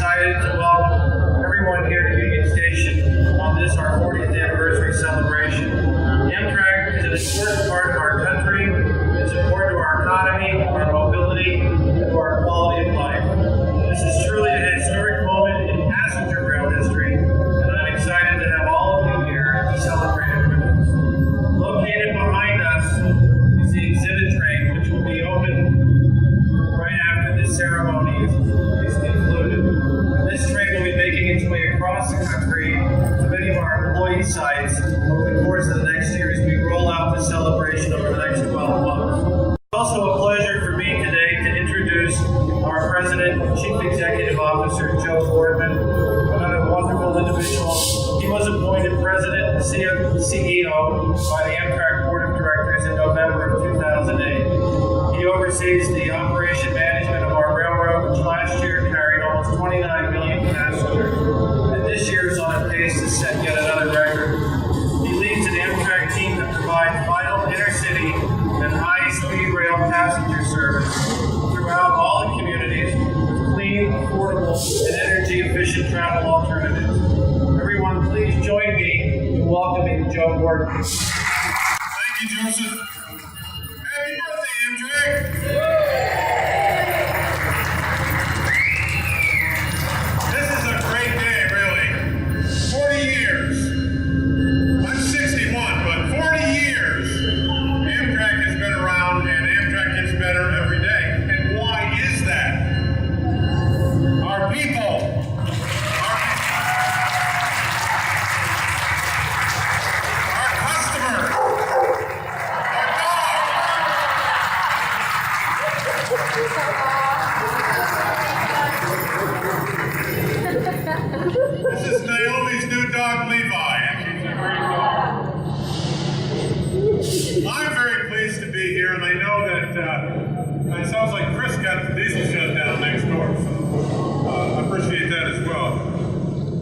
excited to welcome everyone here to Union Station on this, our 40th anniversary celebration. Amtrak is an important part of our country. It's important to our economy, our mobility, and to our quality of life. This is truly a historic moment in passenger rail history, and I'm excited to have all of you here to celebrate it with us. Located behind us is the exhibit train, which will be open right after this ceremony is concluded. And this train will be making its way across the country to many of our employee sites over the course of the next year as we roll out the celebration over the next 12 months. It's also a pleasure for me today to introduce our President and Chief Executive Officer, Joe Boardman, another wonderful individual. He was appointed President and CEO by the Amtrak Board of Directors in November of 2008. He oversees the operation management of our railroad, which last year carried almost 29 million passengers, and this year is on a pace to set yet another record. He leads an Amtrak team that provides vital intercity and high-speed rail passenger service throughout all the communities with clean, affordable, and energy-efficient travel alternatives. Everyone, please join me in welcoming Joe Boardman. Thank you, Joseph. Happy birthday, Amtrak! This is a great day, really. 40 years. I'm 61, but 40 years. Amtrak has been around, and Amtrak gets better every day. And why is that? Our people. Our customers. This is Naomi's new dog, Levi, and she's a great dog. I'm very pleased to be here, and I know that it sounds like Chris got the diesel shut down next door, so I appreciate that as well.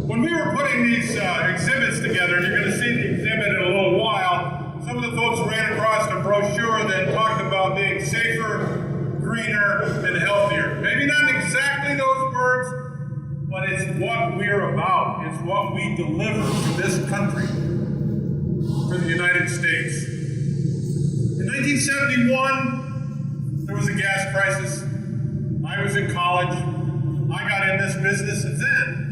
When we were putting these exhibits together, and you're going to see the exhibit in a little while, some of the folks ran across a brochure that talked about being safer, greener, and healthier. Maybe not exactly those words, but it's what we're about. It's what we deliver to this country, for the United States. In 1971, there was a gas crisis. I was in college. I got in this business then.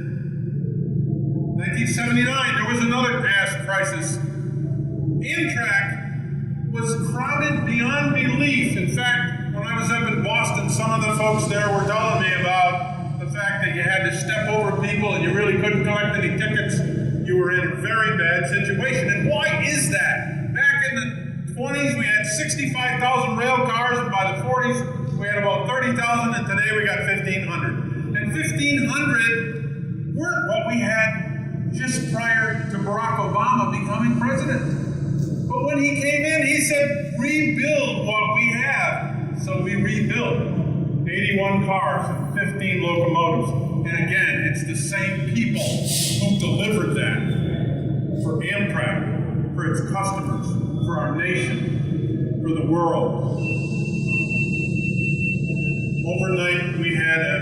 1979, there was another gas crisis. Amtrak was crowded beyond belief. In fact, when I was up in Boston, some of the folks there were telling me about the fact that you had to step over people and you really couldn't collect any tickets. You were in a very bad situation. And why is that? Back in the 20s, we had 65,000 rail cars, and by the 40s, we had about 30,000, and today we got 1,500. And 1,500 weren't what we had just prior to Barack Obama becoming president. But when he came in, he said, rebuild what we have. So we rebuilt 81 cars and 15 locomotives. And again, it's the same people who delivered that for Amtrak, for its customers, for our nation, for the world. Overnight, we had a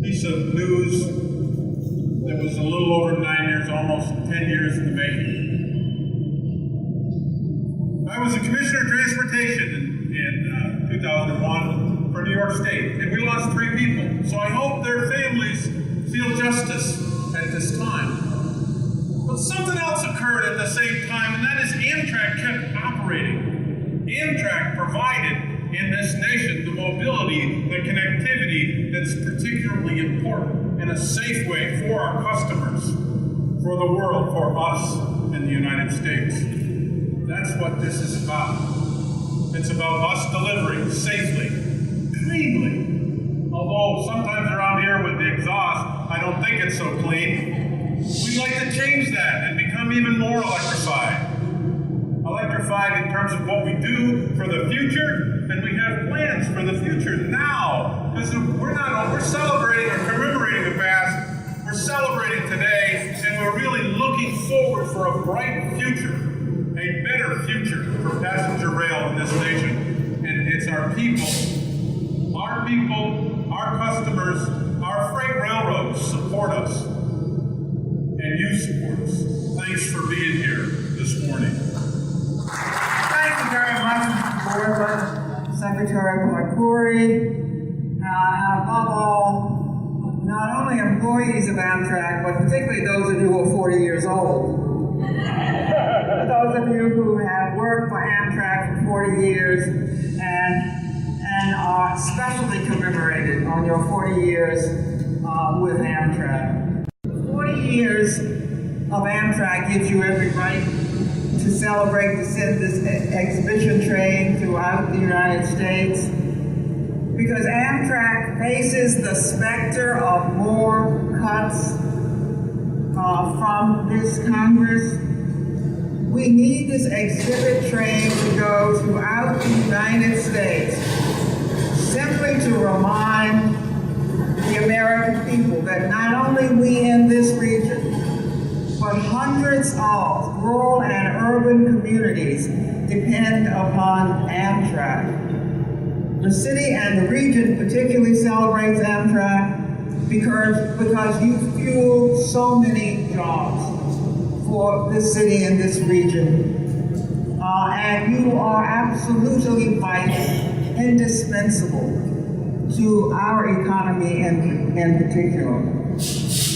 piece of news that was a little over 9 years, almost 10 years in the making. I was a commissioner of transportation in 2001 for New York State, and we lost 3 people. So I hope their families feel justice at this time. But something else occurred at the same time, and that is Amtrak kept operating. Amtrak provided in this nation the mobility, the connectivity that's particularly important in a safe way for our customers, for the world, for us in the United States. That's what this is about. It's about us delivering safely, cleanly. Although sometimes around here with the exhaust, I don't think it's so clean. We'd like to change that and become even more electrified. Electrified in terms of what we do for the future, and we have plans for the future now. Because we're celebrating or commemorating the past, we're celebrating today, and we're really looking forward for a bright future, a better future for passenger rail in this nation. And it's our people, our customers, our freight rail morning. Thank you very much, Mr. Board, Secretary Pakuri, and above all, not only employees of Amtrak, but particularly those of you who are 40 years old. Those of you who have worked for Amtrak for 40 years and are specially commemorated on your 40 years with Amtrak. 40 years of Amtrak gives you every right to celebrate to send this exhibition train throughout the United States, because Amtrak faces the specter of more cuts from this Congress. We need this exhibit train to go throughout the United States, simply to remind the American people that not only we in this region, but hundreds of rural and urban communities depend upon Amtrak. The city and the region particularly celebrates Amtrak because you fuel so many jobs for this city and this region. And you are absolutely vital, indispensable to our economy in particular.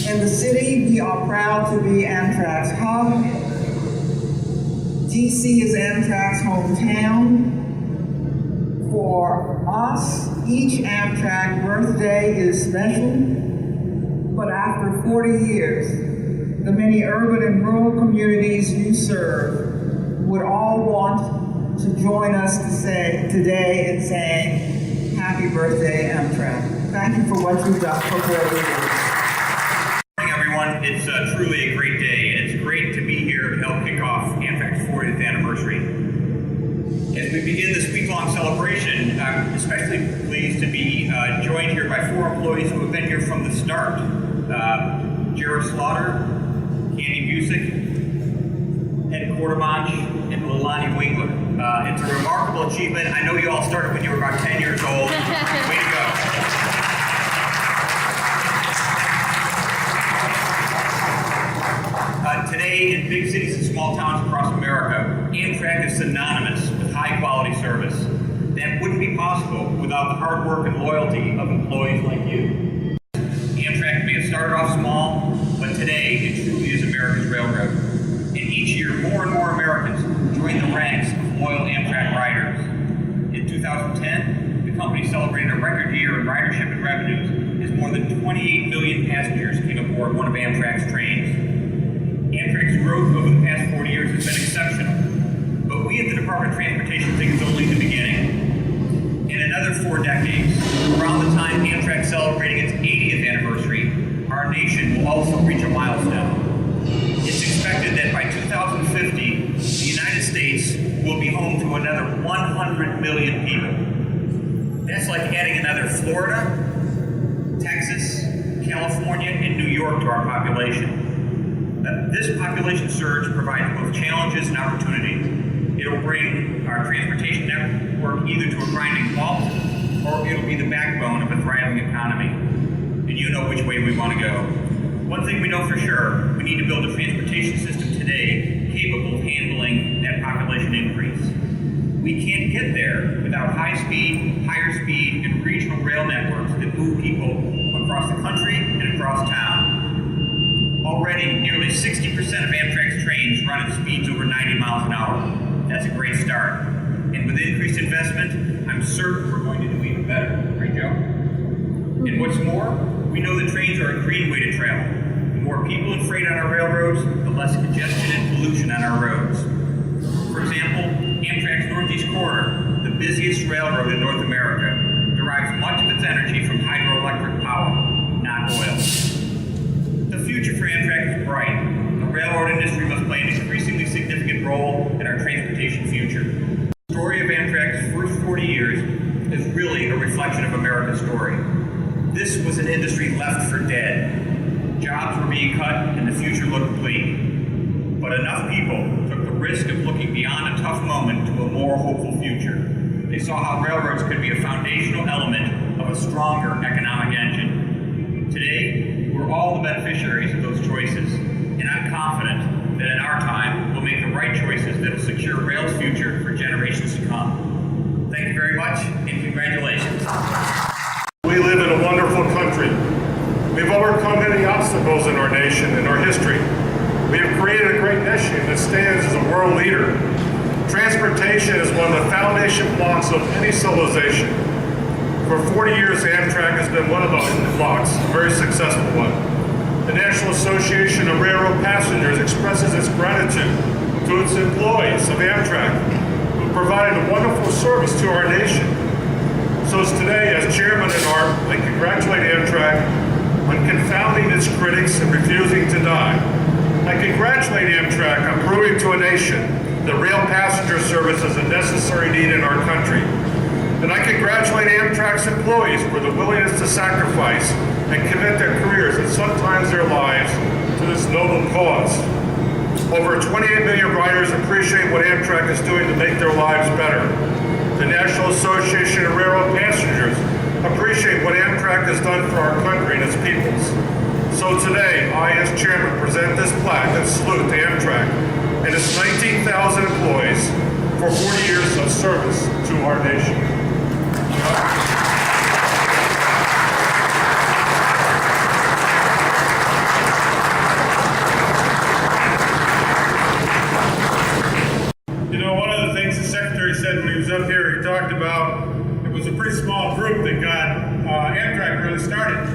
In the city, we are proud to be Amtrak's hub. DC is Amtrak's hometown. For us, each Amtrak birthday is special, but after 40 years, the many urban and rural communities you serve would all want to join us today in saying, happy birthday, Amtrak. Thank you for what you've done for 40 years. It's truly a great day, and it's great to be here to help kick off Amtrak's 40th anniversary. As we begin this week-long celebration, I'm especially pleased to be joined here by 4 employees who have been here from the start. Jared Slaughter, Candy Busick, Ed Quartermanch, and Lilani Wingler. It's a remarkable achievement. I know you all started when you were about 10 years old. Way to go. Today, in big cities and small towns across America, Amtrak is synonymous with high-quality service. That wouldn't be possible without the hard work and loyalty of employees like you. Amtrak may have started off small, but today it truly is America's railroad. And each year, more and more Americans join the ranks of loyal Amtrak riders. In 2010, the company celebrated a record year in ridership and revenues as more than 28 million passengers came aboard one of Amtrak's trains. Amtrak's growth over the past 40 years has been exceptional, but we at the Department of Transportation think it's only the beginning. In another 4 decades, around the time Amtrak's celebrating its 80th anniversary, our nation will also reach a milestone. It's expected that by 2050, the United States will be home to another 100 million people. That's like adding another Florida, Texas, California, and New York to our population. This population surge provides both challenges and opportunities. It'll bring our transportation network either to a grinding halt, or it'll be the backbone of a thriving economy. And you know which way we want to go. One thing we know for sure, we need to build a transportation system today capable of handling that population increase. We can't get there without higher speed, and regional rail networks that move people across the country and across town. Already, nearly 60% of Amtrak's trains run at speeds over 90 miles an hour. That's a great start. And with increased investment, I'm certain we're going to do even better. Right, Joe? And what's more, we know that trains are a green way to travel. The more people and freight on our railroads, the less congestion and pollution on our roads. For example, Amtrak's Northeast Corridor, the busiest railroad in North America, derives much of its energy from hydroelectric power, not oil. The future for Amtrak is bright. The railroad industry must play an increasingly significant role in our transportation future. The story of Amtrak's first 40 years is really a reflection of America's story. This was an industry left for dead. Jobs were being cut and the future looked bleak. But enough people took the risk of looking beyond a tough moment to a more hopeful future. They saw how railroads could be a foundational element of a stronger economic engine. Today, we're all the beneficiaries of those choices. and I'm confident that in our time, we'll make the right choices that will secure rail's future for generations to come. Thank you very much, and congratulations. We live in a wonderful country. We've overcome many obstacles in our nation and our history. We have created a great nation that stands as a world leader. Transportation is one of the foundation blocks of any civilization. For 40 years, Amtrak has been one of those blocks, a very successful one. The National Association of Railroad Passengers expresses its gratitude to its employees of Amtrak, who provided a wonderful service to our nation. So today, as chairman at ARP, I congratulate Amtrak on confounding its critics and refusing to die. I congratulate Amtrak on proving to a nation that rail passenger service is a necessary need in our country. And I congratulate Amtrak's employees for the willingness to sacrifice and commit their careers and sometimes their lives to this noble cause. Over 28 million riders appreciate what Amtrak is doing to make their lives better. The National Association of Railroad Passengers appreciate what Amtrak has done for our country and its peoples. So today, I, as chairman, present this plaque and salute to Amtrak and its 19,000 employees for 40 years of service to our nation. You know, one of the things the secretary said when he was up here, he talked about it was a pretty small group that got Amtrak really started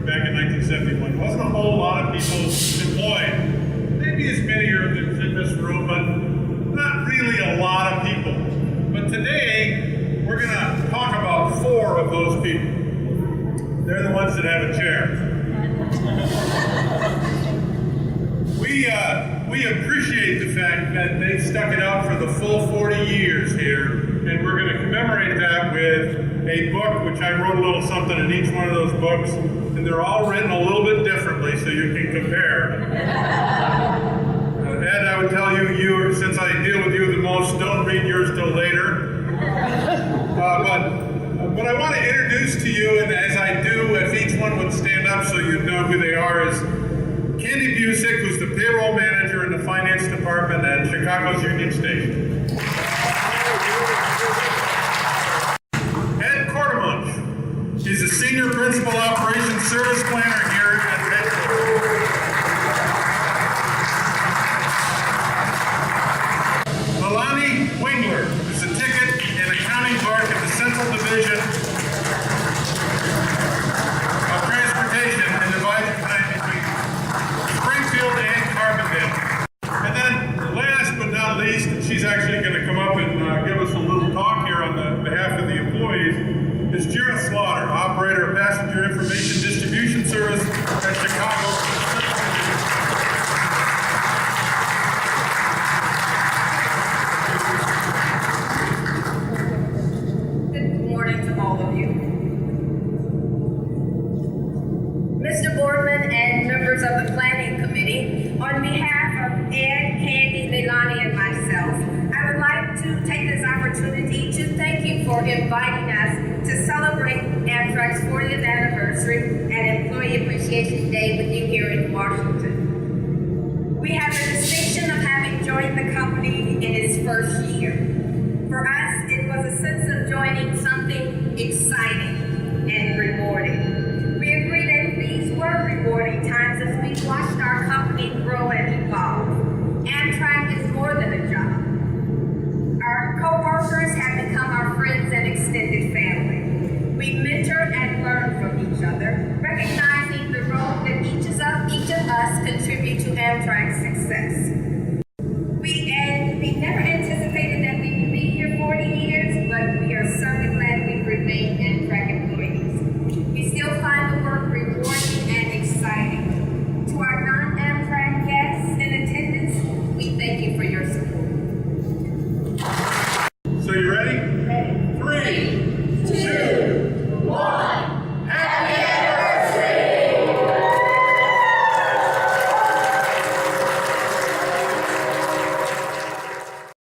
back in 1971. There wasn't a whole lot of people employed. Maybe as many are in this room, but not really a lot of people. But today, we're going to talk about 4 of those people. They're the ones that have a chair. We appreciate the fact that they stuck it out for the full 40 years here, and we're going to commemorate that with a book, which I wrote a little something in each one of those books, and they're all written a little bit differently so you can compare. Ed, I would tell you, since I deal with you the most, don't read yours till later. But I want to introduce to you, and as I do, if each one would stand up so you know who they are, is Candy Busick, who's the payroll manager in the finance department at Chicago's Union Station. Ed Quartermunch, he's a senior principal operations service planner here at headquarters. Milani Wingler is a ticket and accounting clerk at the Central Division of Transportation and divides the time between Springfield and Carbondale. And then last but not least, she's actually going to come up and give us a little talk here on the behalf of the employees, is Jarrett Slaughter, operator of Passenger Information Distribution Service at Chicago. Good morning to all of you. Mr. Boardman and members of the Planning Committee, on behalf of Ed, Candy, Leilani, and myself, I would like to take this opportunity to thank you for inviting us to celebrate Amtrak's 40th anniversary and Employee Appreciation Day with you here in Washington. We have the distinction of having joined the company in its first year. For us, it was a sense of joining something exciting and rewarding. We agree that these were rewarding times as we watched our company grow and evolve. Amtrak is more than a job. Our co-workers have become our friends and extended family. We mentor and learn from each other, recognizing the role that each of us contribute to Amtrak's success.